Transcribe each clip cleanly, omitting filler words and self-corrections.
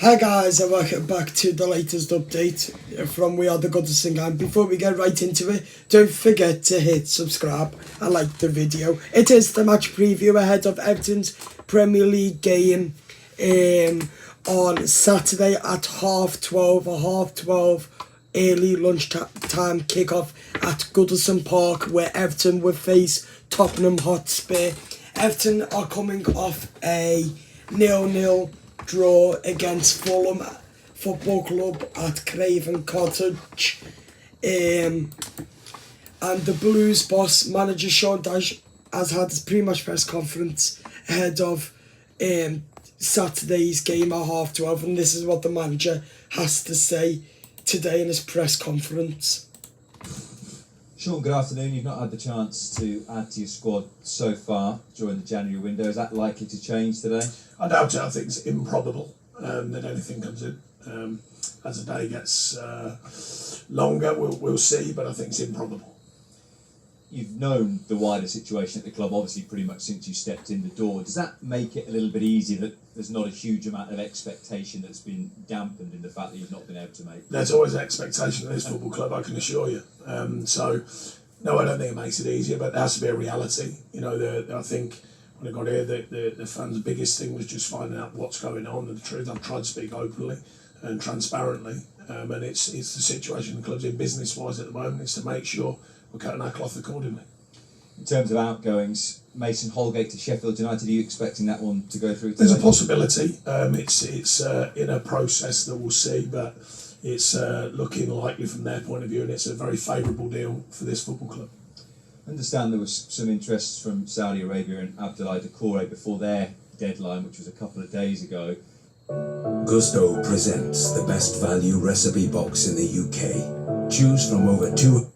Hi guys, and welcome back to the latest update from We Are The Goodison Gang. Before we get right into it, don't forget to hit subscribe and like the video. It is the match preview ahead of Everton's Premier League game on Saturday at half 12 early lunchtime kickoff at Goodison Park, where Everton will face Tottenham Hotspur. Everton are coming off a 0-0 draw against Fulham Football Club at Craven Cottage, and the Blues boss, manager Sean Dyche, has had his pre-match press conference ahead of Saturday's game at half 12, and this is what the manager has to say today in his press conference. Sean, good afternoon. You've not had the chance to add to your squad so far during the January window. Is that likely to change today? I doubt it. I think it's improbable that anything comes in. As the day gets longer, we'll see, but I think it's improbable. You've known the wider situation at the club, obviously, pretty much since you stepped in the door. Does that make it a little bit easier that there's not a huge amount of expectation that's been dampened in the fact that you've not been able to make? There's always an expectation in this football club, I can assure you. So, no, I don't think it makes it easier, but there has to be a reality. You know, I think when I got here, the fans' biggest thing was just finding out what's going on and the truth. I've tried to speak openly and transparently, and it's the situation the club's in business-wise at the moment is to make sure we're cutting our cloth accordingly. In terms of outgoings, Mason Holgate to Sheffield United, are you expecting that one to go through today? There's a possibility. It's in a process that we'll see, but it's looking likely from their point of view, and it's a very favourable deal for this football club. I understand there was some interest from Saudi Arabia and Abdoulaye Doucouré before their deadline, which was a couple of days ago. Gusto presents the best value recipe box in the UK. Choose from over two.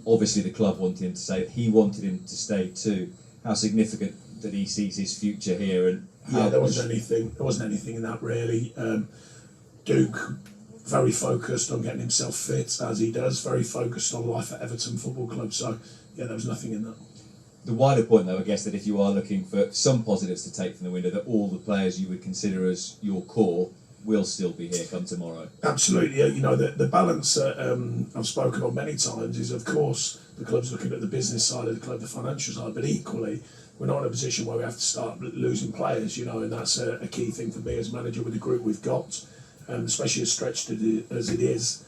Obviously, the club wanted him to stay. He wanted him to stay too. How significant that he sees his future here? And there wasn't anything in that really. Duke, very focused on getting himself fit as he does. Very focused on life at Everton Football Club. So yeah, there was nothing in that. The wider point, though, I guess that if you are looking for some positives to take from the window, that all the players you would consider as your core will still be here come tomorrow. Absolutely, yeah. You know, the balance I've spoken on many times is, of course, the club's looking at the business side of the club, the financial side, but equally, we're not in a position where we have to start losing players, you know, and that's a key thing for me as manager with the group we've got, especially as stretched as it is.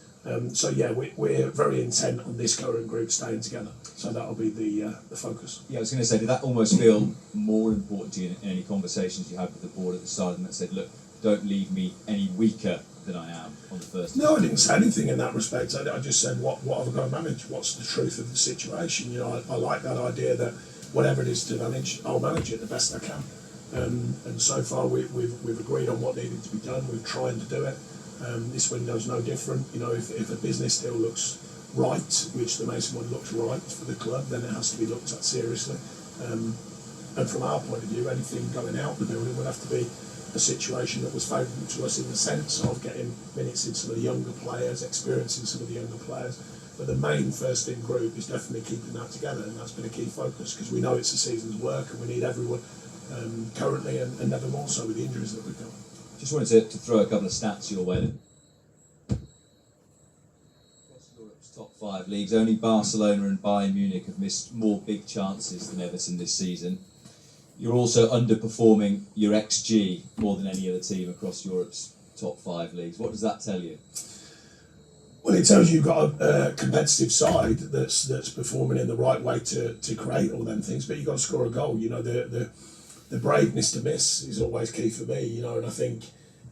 So yeah, we're very intent on this current group staying together. So that'll be the focus. Yeah, I was going to say, did that almost feel more important to you in any conversations you had with the board at the start, and that said, look, don't leave me any weaker than I am on the first? No, I didn't say anything in that respect. I just said, what have I got to manage? What's the truth of the situation? You know, I like that idea that whatever it is to manage, I'll manage it the best I can. And so far, we've agreed on what needed to be done. We're trying to do it. This window's no different. You know, if a business deal looks right, which the Mason one looks right for the club, then it has to be looked at seriously. And from our point of view, anything going out the building will have to be a situation that was favourable to us in the sense of getting minutes in some of the younger players, experiencing some of the younger players. But the main first in group is definitely keeping that together, and that's been a key focus because we know it's a season's work and we need everyone currently and never more so with the injuries that we've got. Just wanted to throw a couple of stats your way. Across Europe's top 5 leagues, only Barcelona and Bayern Munich have missed more big chances than Everton this season. You're also underperforming your XG more than any other team across Europe's top 5 leagues. What does that tell you? Well, it tells you you've got a competitive side that's performing in the right way to create all them things, but you've got to score a goal. You know, the braveness to miss is always key for me, you know, and I think,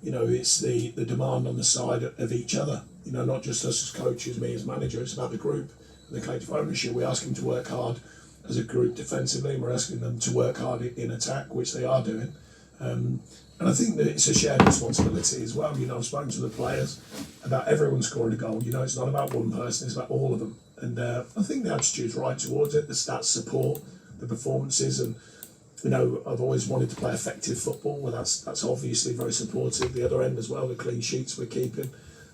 you know, it's the demand on the side of each other, you know, not just us as coaches, me as manager, it's about the group and the collective ownership. We ask them to work hard as a group defensively, and we're asking them to work hard in attack, which they are doing. And I think that it's a shared responsibility as well. You know, I've spoken to the players about everyone scoring a goal. You know, it's not about one person, it's about all of them. And I think the attitude's right towards it. The stats support the performances, and you know, I've always wanted to play effective football. Well, that's obviously very supportive. The other end as well, the clean sheets we're keeping.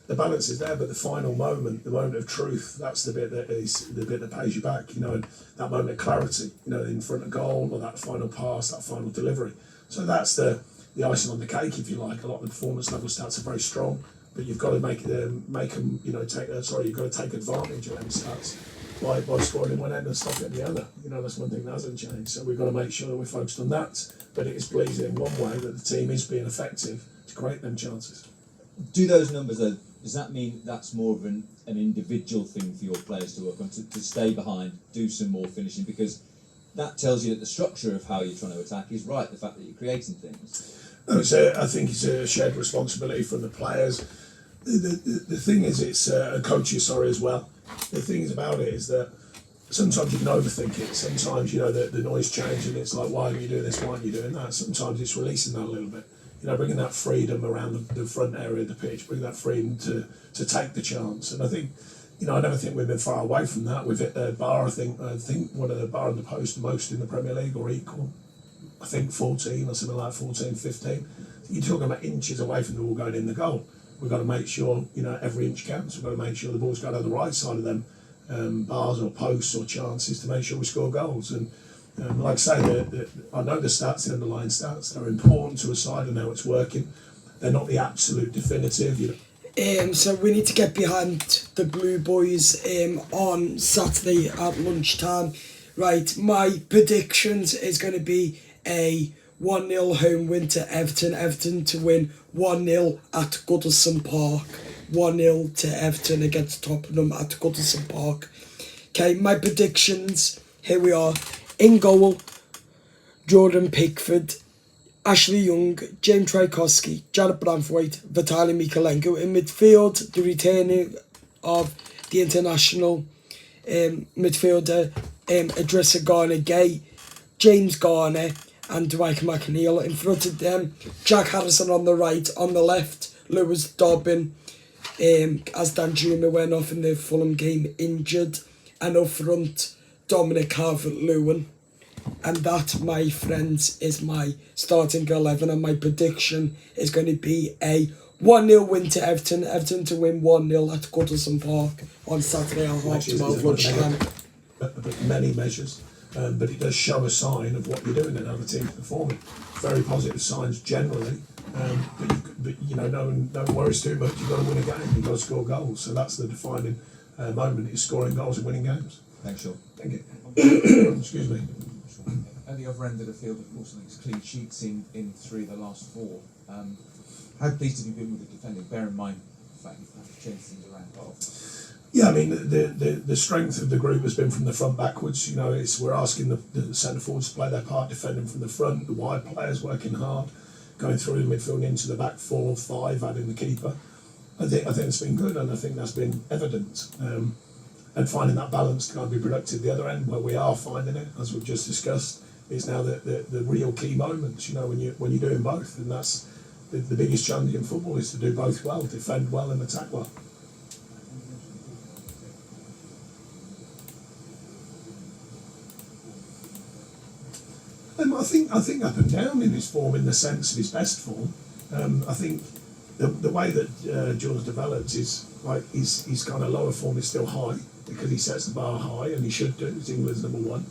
The balance is there, but the final moment, the moment of truth, that's the bit that pays you back, you know, and that moment of clarity, you know, in front of goal, or that final pass, that final delivery. So that's the the icing on the cake, if you like. A lot of the performance level stats are very strong, but you've got to make them, you've got to take advantage of them stats by scoring in one end and stopping at the other. That's one thing that hasn't changed. So we've got to make sure that we're focused on that. But it is pleasing in one way that the team is being effective to create them chances. Do those numbers, though, does that mean that's more of an individual thing for your players to work on, to stay behind, do some more finishing? Because that tells you that the structure of how you're trying to attack is right, the fact that you're creating things. No, I think it's a shared responsibility from the players. The thing is, it's coaches, as well. The thing is about it is that sometimes you can overthink it. Sometimes, the noise changes and it's like, why aren't you doing this, why aren't you doing that? Sometimes it's releasing that a little bit. Bringing that freedom around the front area of the pitch, bringing that freedom to take the chance. And I think, I never think we've been far away from that. We've hit the bar, I think one of the bar on the post the most in the Premier League, or equal. I think 14 or something like 14, 15. You're talking about inches away from the ball going in the goal. We've got to make sure, every inch counts. We've got to make sure the ball's going on the right side of them bars or posts or chances to make sure we score goals. And like I say, I know the stats, the underlying stats, they're important to a side and how it's working. They're not the absolute definitive, So we need to get behind the Blue Boys on Saturday at lunchtime. Right, my predictions is going to be a 1-0 home win to Everton. Everton to win 1-0 at Goodison Park. 1-0 to Everton against Tottenham at Goodison Park. Okay, my predictions, here we are. In goal, Jordan Pickford, Ashley Young, James Tchaikovsky, Jared Branthwaite, Vitaly Mikalenko. In midfield, the returning of the international midfielder Idrissa Gana-Gueye, James Garner and Dwight McNeil. In front of them, Jack Harrison on the right, on the left, Lewis Dobbin, as Danjuma went off in the Fulham game injured, and up front, Dominic Calvert-Lewin. And that, my friends, is my starting 11, and my prediction is going to be a 1-0 win to Everton. Everton to win 1-0 at Goodison Park on Saturday at 12:30 lunchtime. But many measures, but it does show a sign of what you're doing and how the team's performing. Very positive signs generally, but no one worries too much. You've got to win a game, you've got to score goals. So that's the defining moment, is scoring goals and winning games. Thanks, Sean. Thank you. Excuse me. At the other end of the field, of course, it's clean sheets in 3 of the last 4. How pleased have you been with the defending? Bear in mind the fact you've had to change things around. Yeah, I mean, the strength of the group has been from the front backwards. We're asking the centre forwards to play their part, defending from the front, the wide players working hard, going through the midfield into the back 4 or 5, adding the keeper. I think it's been good, and I think that's been evident. And finding that balance to kind of be productive. The other end, where we are finding it, as we've just discussed, is now the real key moments. When you're doing both, and that's the biggest challenge in football, is to do both well, defend well and attack well. I think up and down in his form, in the sense of his best form. I think the way that Jordan's developed is like his kind of lower form is still high, because he sets the bar high, and he should do. He's England's number 1.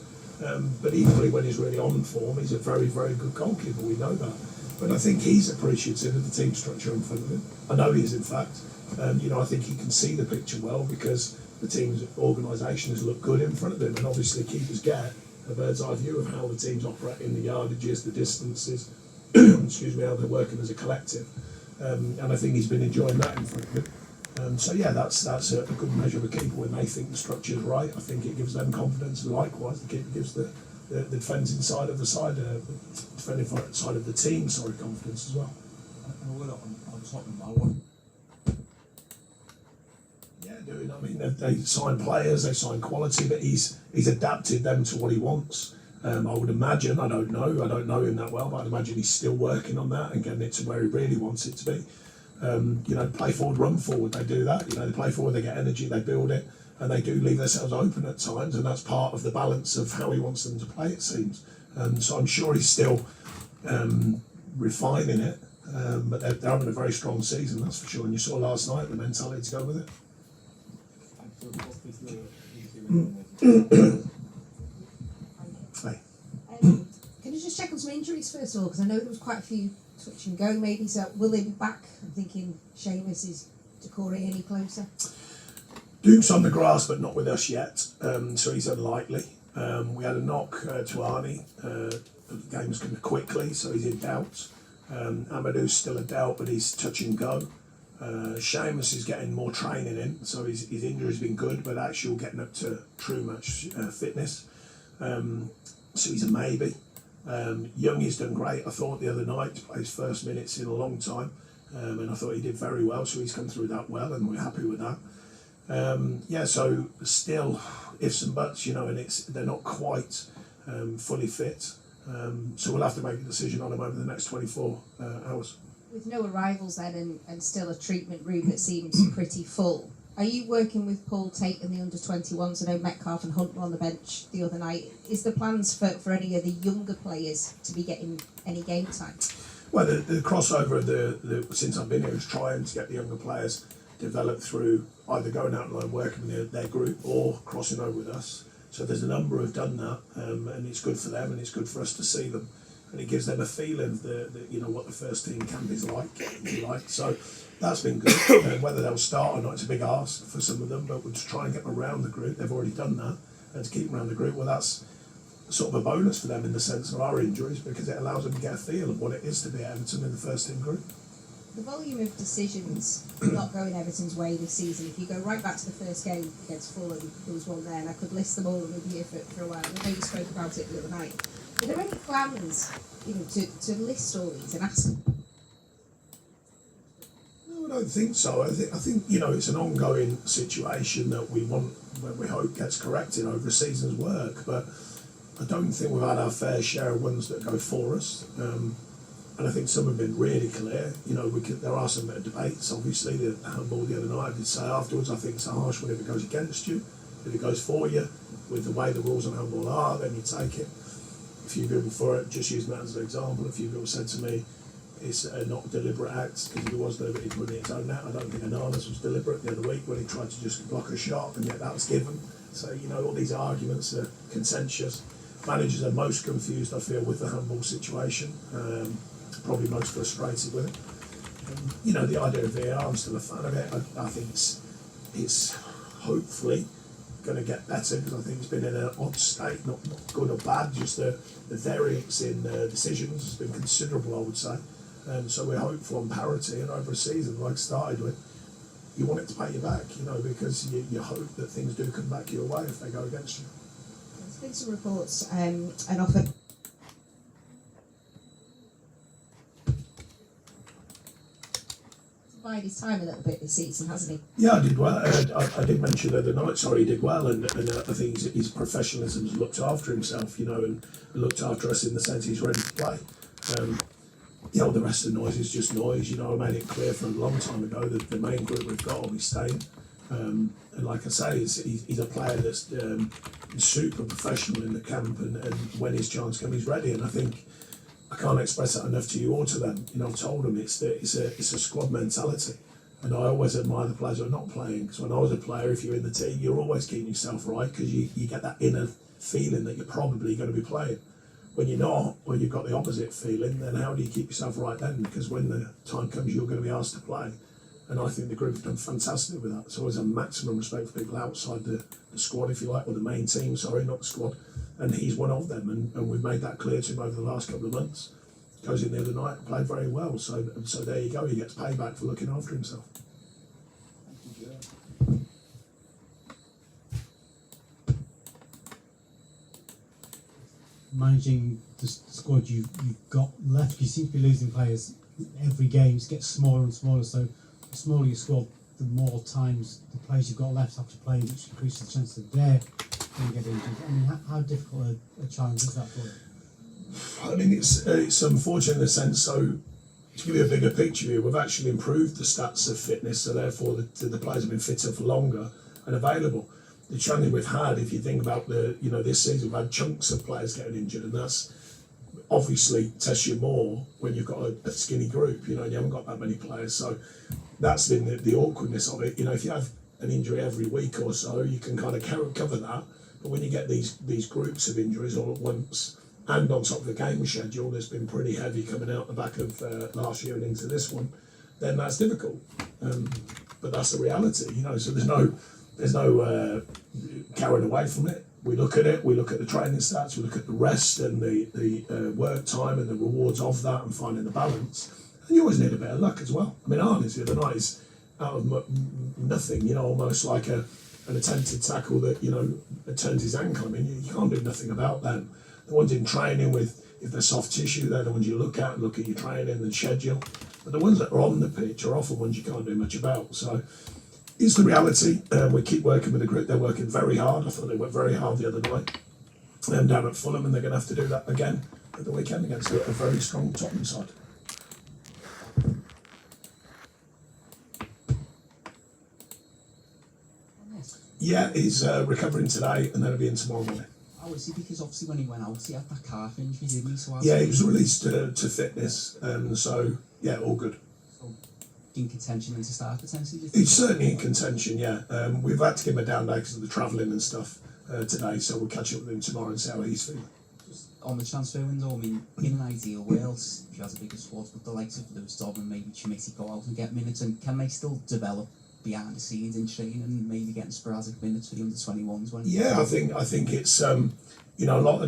But equally, when he's really on form, he's a very, very good goalkeeper. We know that. But I think he's appreciative of the team structure in front of him. I know he is, in fact. I think he can see the picture well, because the team's organisation has looked good in front of him, and obviously keepers get a bird's eye view of how the team's operating, the yardages, the distances, how they're working as a collective. And I think he's been enjoying that in front of him. So that's a good measure of a keeper when they think the structure is right. I think it gives them confidence, and likewise the keeper gives the defending side of the defending side of the team, confidence as well. And we're on Tottenham, I want. Yeah, doing. I mean, they sign players, they sign quality, but he's adapted them to what he wants. I would imagine, I don't know him that well, but I'd imagine he's still working on that and getting it to where he really wants it to be. Play forward, run forward, they do that. They play forward, they get energy, they build it, and they do leave themselves open at times, and that's part of the balance of how he wants them to play, it seems. So I'm sure he's still refining it, but they're having a very strong season, that's for sure. And you saw last night the mentality to go with it. Can you just check on some injuries? Leeds first of all, because I know there was quite a few touch and go maybe, so will they be back? I'm thinking Seamus, is Decore any closer? Duke's on the grass but not with us yet, so he's unlikely. We had a knock to Arnie, the game's coming quickly, so he's in doubt. Amadou's still a doubt, but he's touch and go. Seamus is getting more training in, so his injury's been good, but actually getting up to true match fitness. So he's a maybe. Young has done great, I thought, the other night, to play his first minutes in a long time, and I thought he did very well, so he's come through that well, and we're happy with that. So still ifs and buts, and they're not quite fully fit. So we'll have to make a decision on them over the next 24 hours. With no arrivals then and still a treatment room that seems pretty full, are you working with Paul Tate and the under-21s? I know Metcalf and Hunt were on the bench the other night. Is the plans for any of the younger players to be getting any game time? Well, the crossover since I've been here is trying to get the younger players developed through either going out and working with their group or crossing over with us. So there's a number who've done that, and it's good for them and it's good for us to see them. And it gives them a feeling of what the first team camp is like, if you like. So that's been good. Whether they'll start or not, it's a big ask for some of them, but we'll just try and get them around the group. They've already done that. And to keep them around the group, well, that's sort of a bonus for them in the sense of our injuries, because it allows them to get a feel of what it is to be Everton in the first team group. The volume of decisions not going Everton's way this season, if you go right back to the first game against Fulham, there was one there, and I could list them all and we'd be here for a while. I know you spoke about it the other night. Are there any plans, to list all these and ask them? No, I don't think so. I think it's an ongoing situation that we hope gets corrected over a season's work, but I don't think we've had our fair share of ones that go for us. And I think some have been really clear. There are some debates, obviously. The handball the other night, I did say afterwards, I think it's a harsh one if it goes against you. If it goes for you, with the way the rules on handball are, then you take it. A few people for it, just using that as an example, a few people said to me, it's a not deliberate act, because if it was deliberate, he'd put it in his own net. I don't think Ananas was deliberate the other week when he tried to just block a shot, and yet that was given. So, all these arguments are contentious. Managers are most confused, I feel, with the handball situation. Probably most frustrated with it. The idea of VAR, I'm still a fan of it. I think it's hopefully going to get better, because I think it's been in an odd state, not good or bad, just the variance in decisions has been considerable, I would say. So we're hopeful on parity, and over a season, like started with, you want it to pay you back, because you hope that things do come back your way if they go against you. There's been some reports and often bide his time a little bit this season, hasn't he? Yeah, I did well. I did mention the other night, he did well, and I think his professionalism has looked after himself, and looked after us in the sense he's ready to play. The rest of the noise is just noise. I made it clear from a long time ago that the main group we've got will be staying. And like I say, he's a player that's super professional in the camp, and when his chance comes, he's ready. And I think I can't express that enough to you or to them. I've told them it's a squad mentality, and I always admire the players who are not playing, because when I was a player, if you're in the team, you're always keeping yourself right, because you get that inner feeling that you're probably going to be playing. When you're not, or you've got the opposite feeling, then how do you keep yourself right then? Because when the time comes, you're going to be asked to play. And I think the group have done fantastic with that. So always a maximum respect for people outside the squad, if you like, or the main team, not the squad. And he's one of them, and we've made that clear to him over the last couple of months. Goes in the other night and played very well. So there you go, he gets payback for looking after himself. Managing the squad you've got left, you seem to be losing players every game. It gets smaller and smaller, so the smaller your squad, the more times the players you've got left have to play, which increases the chance that they're going to get injured. I mean, how difficult a challenge is that for you? I mean, it's unfortunate in the sense, so to give you a bigger picture here, we've actually improved the stats of fitness, so therefore the players have been fitter for longer and available. The challenge we've had, if you think about this season, we've had chunks of players getting injured, and that's obviously tests you more when you've got a skinny group, and you haven't got that many players. So that's been the awkwardness of it. If you have an injury every week or so, you can kind of cover that. But when you get these groups of injuries all at once, and on top of the game schedule that's been pretty heavy coming out the back of last year and into this one, then that's difficult. But that's the reality, you know. So there's no carried away from it. We look at it. We look at the training stats. We look at the rest and the work time and the rewards of that, and finding the balance. And you always need a bit of luck as well. I mean, Arne's the other night is out of nothing, you know, almost like an attempted tackle that, you know, turns his ankle. I mean, you can't do nothing about them. The ones in training with, if they're soft tissue, they're the ones you look at your training and schedule. But the ones that are on the pitch are often ones you can't do much about. So it's the reality. We keep working with the group. They're working very hard. I thought they worked very hard the other night down at Fulham, and they're going to have to do that again at the weekend against a very strong Tottenham side. Yeah, he's recovering today, and then he'll be in tomorrow morning. Oh, is he? Because obviously when he went out, he had that calf injury, didn't he? So yeah, he was released to fitness, so yeah, all good. So in contention and to start potentially? He's certainly in contention, yeah. We've had to give him a down day because of the travelling and stuff today, so we'll catch up with him tomorrow and see how he's feeling. Just on the transfer window, I mean, in an ideal world, if you had a bigger squad, but the likes of Lewis Dobb and maybe Chimiti go out and get minutes, and can they still develop behind the scenes in training and maybe getting sporadic minutes for the under-21s? Yeah, I think it's you know, a lot of the